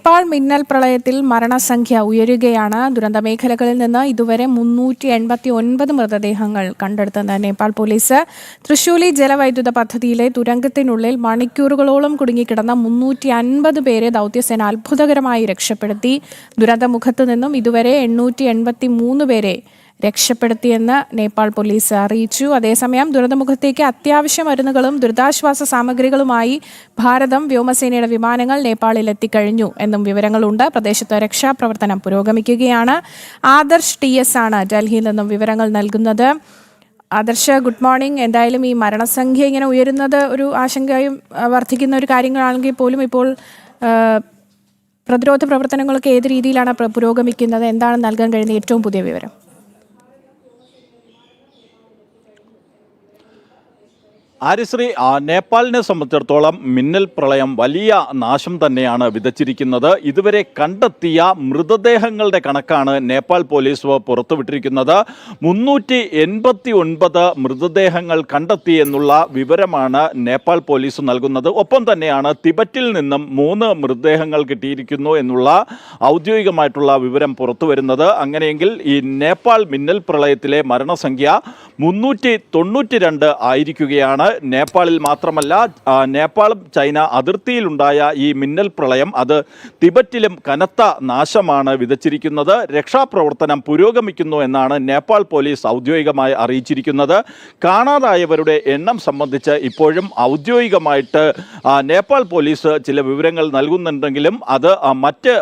നേപ്പാൾ മിന്നൽ പ്രളയത്തിൽ മരണസംഖ്യ ഉയരുകയാണ്. ദുരന്തമേഖലകളിൽ നിന്ന് ഇതുവരെ 389 മൃതദേഹങ്ങൾ കണ്ടെടുത്തെന്ന് നേപ്പാൾ പോലീസ്. തൃശൂലി ജലവൈദ്യുത പദ്ധതിയിലെ തുരങ്കത്തിനുള്ളിൽ മണിക്കൂറുകളോളം കുടുങ്ങിക്കിടന്ന 350 പേരെ ദൗത്യസേന അത്ഭുതകരമായി രക്ഷപ്പെടുത്തി. ദുരന്തമുഖത്തു നിന്നും ഇതുവരെ 883 പേരെ രക്ഷപ്പെടുത്തിയെന്ന് നേപ്പാൾ പോലീസ് അറിയിച്ചു. അതേസമയം ദുരന്തമുഖത്തേക്ക് അത്യാവശ്യ മരുന്നുകളും ദുരിതാശ്വാസ സാമഗ്രികളുമായി ഭാരതം വ്യോമസേനയുടെ വിമാനങ്ങൾ നേപ്പാളിൽ എത്തിക്കഴിഞ്ഞു എന്നും വിവരങ്ങളുണ്ട്. പ്രദേശത്ത് രക്ഷാപ്രവർത്തനം പുരോഗമിക്കുകയാണ്. ആദർശ് TS ആണ് ഡൽഹിയിൽ നിന്നും വിവരങ്ങൾ നൽകുന്നത്. Adarsh, good morning. എന്തായാലും ഈ മരണസംഖ്യ ഇങ്ങനെ ഉയരുന്നത് ഒരു ആശങ്കയും വർദ്ധിക്കുന്ന ഒരു കാര്യങ്ങളാണെങ്കിൽ പോലും ഇപ്പോൾ പ്രതിരോധ പ്രവർത്തനങ്ങളൊക്കെ ഏത് രീതിയിലാണ് പുരോഗമിക്കുന്നത്? എന്താണ് നൽകാൻ കഴിയുന്ന ഏറ്റവും പുതിയ വിവരം? ആര്യശ്രീ, നേപ്പാളിനെ സംബന്ധിച്ചിടത്തോളം മിന്നൽ പ്രളയം വലിയ നാശം തന്നെയാണ് വിതച്ചിരിക്കുന്നത്. ഇതുവരെ കണ്ടെത്തിയ മൃതദേഹങ്ങളുടെ കണക്കാണ് നേപ്പാൾ പോലീസ് പുറത്തുവിട്ടിരിക്കുന്നത്. 389 മൃതദേഹങ്ങൾ കണ്ടെത്തി എന്നുള്ള വിവരമാണ് നേപ്പാൾ പോലീസ് നൽകുന്നത്. ഒപ്പം തന്നെയാണ് തിബറ്റിൽ നിന്നും 3 മൃതദേഹങ്ങൾ കിട്ടിയിരിക്കുന്നു എന്നുള്ള ഔദ്യോഗികമായിട്ടുള്ള വിവരം പുറത്തു വരുന്നത്. അങ്ങനെയെങ്കിൽ ഈ നേപ്പാൾ മിന്നൽ പ്രളയത്തിലെ മരണസംഖ്യ 392 ആയിരിക്കുകയാണ്. നേപ്പാളിൽ മാത്രമല്ല, നേപ്പാളും ചൈന അതിർത്തിയിലുണ്ടായ ഈ മിന്നൽ പ്രളയം അത് തിബറ്റിലും കനത്ത നാശമാണ് വിതച്ചിരിക്കുന്നത്. രക്ഷാപ്രവർത്തനം പുരോഗമിക്കുന്നു എന്നാണ് നേപ്പാൾ പോലീസ് ഔദ്യോഗികമായി അറിയിച്ചിരിക്കുന്നത്. കാണാതായവരുടെ എണ്ണം സംബന്ധിച്ച് ഇപ്പോഴും ഔദ്യോഗികമായിട്ട് നേപ്പാൾ പോലീസ് ചില വിവരങ്ങൾ നൽകുന്നുണ്ടെങ്കിലും അത് മറ്റ്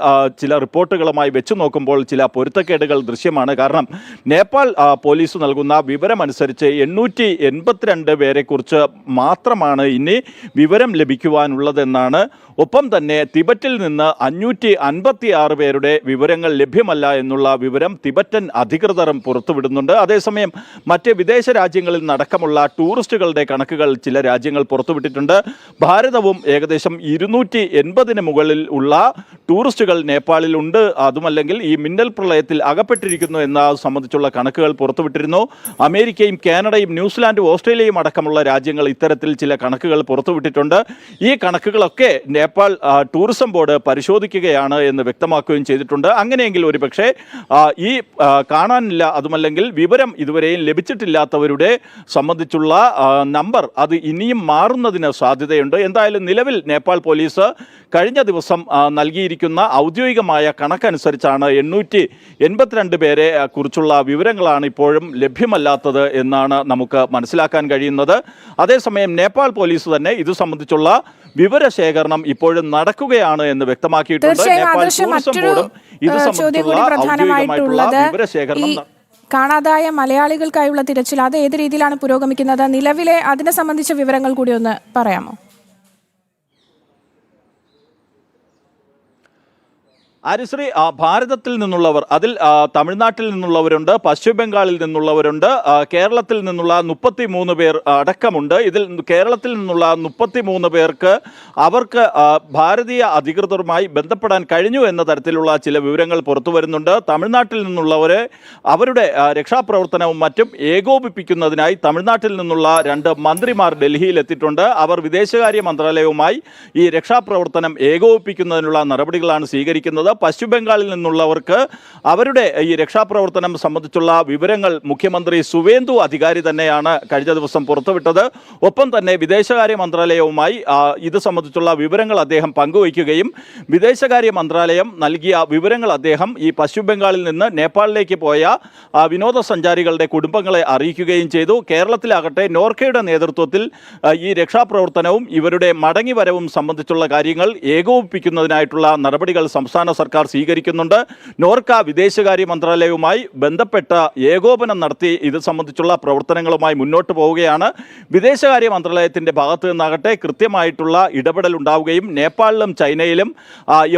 ചില റിപ്പോർട്ടുകളുമായി വെച്ച് നോക്കുമ്പോൾ ചില പൊരുത്തക്കേടുകൾ ദൃശ്യമാണ്. കാരണം നേപ്പാൾ പോലീസ് നൽകുന്ന വിവരമനുസരിച്ച് 882 പേരെക്കുറിച്ച് മാത്രമാണ് ഇനി വിവരം ലഭിക്കുവാനുള്ളതെന്നാണ്. ഒപ്പം തന്നെ തിബറ്റിൽ നിന്ന് 556 പേരുടെ വിവരങ്ങൾ ലഭ്യമല്ല എന്നുള്ള വിവരം തിബറ്റൻ അധികൃതരും പുറത്തുവിടുന്നുണ്ട്. അതേസമയം മറ്റ് വിദേശ രാജ്യങ്ങളിൽ നടക്കമുള്ള ടൂറിസ്റ്റുകളുടെ കണക്കുകൾ ചില രാജ്യങ്ങൾ പുറത്തുവിട്ടിട്ടുണ്ട്. ഭാരതവും ഏകദേശം 280 മുകളിൽ ഉള്ള ടൂറിസ്റ്റുകൾ നേപ്പാളിലുണ്ട്. അതുമല്ലെങ്കിൽ ഈ മിന്നൽ പ്രളയത്തിൽ അകപ്പെട്ടിരിക്കുന്നു എന്ന സംബന്ധിച്ചുള്ള കണക്കുകൾ പുറത്തുവിട്ടിരുന്നു. അമേരിക്കയും കാനഡയും ന്യൂസിലാൻഡും ഓസ്ട്രേലിയയും അടക്കമുള്ള രാജ്യങ്ങൾ ഇത്തരത്തിൽ ചില കണക്കുകൾ പുറത്തുവിട്ടിട്ടുണ്ട്. ഈ കണക്കുകളൊക്കെ നേപ്പാൾ ടൂറിസം ബോർഡ് പരിശോധിക്കുകയാണ് എന്ന് വ്യക്തമാക്കുകയും ചെയ്തിട്ടുണ്ട്. അങ്ങനെയെങ്കിൽ ഒരുപക്ഷെ ഈ കാണാനില്ല, അതുമല്ലെങ്കിൽ വിവരം ഇതുവരെയും ലഭിച്ചിട്ടില്ലാത്തവരുടെ സംബന്ധിച്ചുള്ള നമ്പർ അത് ഇനിയും മാറുന്നതിന് സാധ്യതയുണ്ട്. എന്തായാലും നിലവിൽ നേപ്പാൾ പോലീസ് കഴിഞ്ഞ ദിവസം നൽകിയിരിക്കുന്ന ഔദ്യോഗികമായ കണക്കനുസരിച്ചാണ് 882 പേരെ കുറിച്ചുള്ള വിവരങ്ങളാണ് ഇപ്പോഴും ലഭ്യമല്ലാത്തത് എന്നാണ് നമുക്ക് മനസ്സിലാക്കാൻ കഴിയുന്നത്. അതേസമയം നേപ്പാൾ പോലീസ് തന്നെ ഇത് സംബന്ധിച്ചുള്ള വിവരശേഖരണം ഇപ്പോഴും നടക്കുകയാണ് എന്ന് വ്യക്തമാക്കിയിട്ടുണ്ട്. നേപ്പാൾ ടൂറിസം ബോർഡും ഇത് സംബന്ധിച്ചുള്ള ഔദ്യോഗികമായിട്ടുള്ള വിവരശേഖരണം കാണാതായ മലയാളികൾക്കായുള്ള തിരച്ചിൽ അത് ഏത് രീതിയിലാണ് പുരോഗമിക്കുന്നത്? നിലവിലെ അതിനെ സംബന്ധിച്ച വിവരങ്ങൾ കൂടി ഒന്ന് പറയാമോ? ആര്യശ്രീ, ഭാരതത്തിൽ നിന്നുള്ളവർ അതിൽ തമിഴ്നാട്ടിൽ നിന്നുള്ളവരുണ്ട്, പശ്ചിമ ബംഗാളിൽ നിന്നുള്ളവരുണ്ട്, കേരളത്തിൽ നിന്നുള്ള 33 പേർ അടക്കമുണ്ട്. ഇതിൽ കേരളത്തിൽ നിന്നുള്ള 33 പേർക്ക് അവർക്ക് ഭാരതീയ അധികൃതരുമായി ബന്ധപ്പെടാൻ കഴിഞ്ഞു എന്ന തരത്തിലുള്ള ചില വിവരങ്ങൾ പുറത്തു വരുന്നുണ്ട്. തമിഴ്നാട്ടിൽ നിന്നുള്ളവരെ അവരുടെ രക്ഷാപ്രവർത്തനവും മറ്റും ഏകോപിപ്പിക്കുന്നതിനായി തമിഴ്നാട്ടിൽ നിന്നുള്ള 2 മന്ത്രിമാർ ഡൽഹിയിൽ എത്തിയിട്ടുണ്ട്. അവർ വിദേശകാര്യ മന്ത്രാലയവുമായി ഈ രക്ഷാപ്രവർത്തനം ഏകോപിപ്പിക്കുന്നതിനുള്ള നടപടികളാണ് സ്വീകരിക്കുന്നത്. പശ്ചിമ ബംഗാളിൽ നിന്നുള്ളവർക്ക് അവരുടെ ഈ രക്ഷാപ്രവർത്തനം സംബന്ധിച്ചുള്ള വിവരങ്ങൾ മുഖ്യമന്ത്രി സുവേന്ദു അധികാരി തന്നെയാണ് കഴിഞ്ഞ ദിവസം പുറത്തുവിട്ടത്. ഒപ്പം തന്നെ വിദേശകാര്യ മന്ത്രാലയവുമായി ഇത് സംബന്ധിച്ചുള്ള വിവരങ്ങൾ അദ്ദേഹം പങ്കുവയ്ക്കുകയും വിദേശകാര്യ മന്ത്രാലയം നൽകിയ വിവരങ്ങൾ അദ്ദേഹം ഈ പശ്ചിമ ബംഗാളിൽ നിന്ന് നേപ്പാളിലേക്ക് പോയ വിനോദസഞ്ചാരികളുടെ കുടുംബങ്ങളെ അറിയിക്കുകയും ചെയ്തു. കേരളത്തിലാകട്ടെ നോർക്കയുടെ നേതൃത്വത്തിൽ ഈ രക്ഷാപ്രവർത്തനവും ഇവരുടെ മടങ്ങിവരവും സംബന്ധിച്ചുള്ള കാര്യങ്ങൾ ഏകോപിപ്പിക്കുന്നതിനായിട്ടുള്ള നടപടികൾ സംസ്ഥാന സർക്കാർ സ്വീകരിക്കുന്നുണ്ട്. നോർക്ക വിദേശകാര്യ മന്ത്രാലയവുമായി ബന്ധപ്പെട്ട ഏകോപനം നടത്തി ഇത് സംബന്ധിച്ചുള്ള പ്രവർത്തനങ്ങളുമായി മുന്നോട്ട് പോവുകയാണ്. വിദേശകാര്യ മന്ത്രാലയത്തിൻ്റെ ഭാഗത്ത് നിന്നാകട്ടെ കൃത്യമായിട്ടുള്ള ഇടപെടൽ ഉണ്ടാവുകയും നേപ്പാളിലും ചൈനയിലും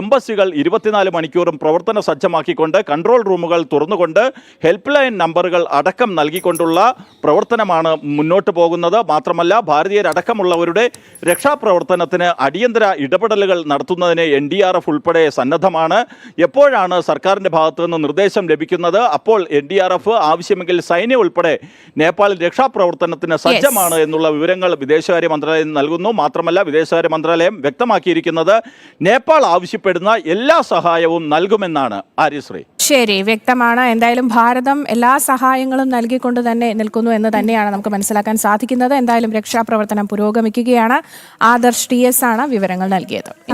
എംബസികൾ 24 മണിക്കൂറും പ്രവർത്തന സജ്ജമാക്കിക്കൊണ്ട് കൺട്രോൾ റൂമുകൾ തുറന്നുകൊണ്ട് ഹെൽപ്പ് ലൈൻ നമ്പറുകൾ അടക്കം നൽകിക്കൊണ്ടുള്ള പ്രവർത്തനമാണ് മുന്നോട്ട് പോകുന്നത്. മാത്രമല്ല രക്ഷാപ്രവർത്തനത്തിന് അടിയന്തര ഇടപെടലുകൾ നടത്തുന്നതിന് NDRF ഉൾപ്പെടെ സന്നദ്ധമാണ്. വരികയാണ്. എപ്പോഴാണ് സർക്കാരിൻ്റെ ഭാഗത്തു നിന്ന് നിർദ്ദേശം ലഭിക്കുന്നത്? അപ്പോൾ NDRF ആവശ്യമെങ്കിൽ സൈന്യം ഉൾപ്പെടെ നേപ്പാളിൽ രക്ഷാപ്രവർത്തനത്തിന് സജ്ജമാണ് എന്നുള്ള വിവരങ്ങൾ വിദേശകാര്യ മന്ത്രാലയം നൽകുന്നു. മാത്രമല്ല വിദേശകാര്യ മന്ത്രാലയം വ്യക്തമാക്കിയിരിക്കുന്നത് നേപ്പാൾ ആവശ്യപ്പെടുന്ന എല്ലാ സഹായവും നൽകുമെന്നാണ്. ആര്യശ്രീ, ശരി, വ്യക്തമാണ്. എന്തായാലും ഭാരതം എല്ലാ സഹായങ്ങളും നൽകിക്കൊണ്ട് തന്നെ നിൽക്കുന്നു എന്ന് തന്നെയാണ് നമുക്ക് മനസ്സിലാക്കാൻ സാധിക്കുന്നത്. എന്തായാലും രക്ഷാപ്രവർത്തനം പുരോഗമിക്കുകയാണ്. ആദർശ് TS ആണ് വിവരങ്ങൾ നൽകിയത്.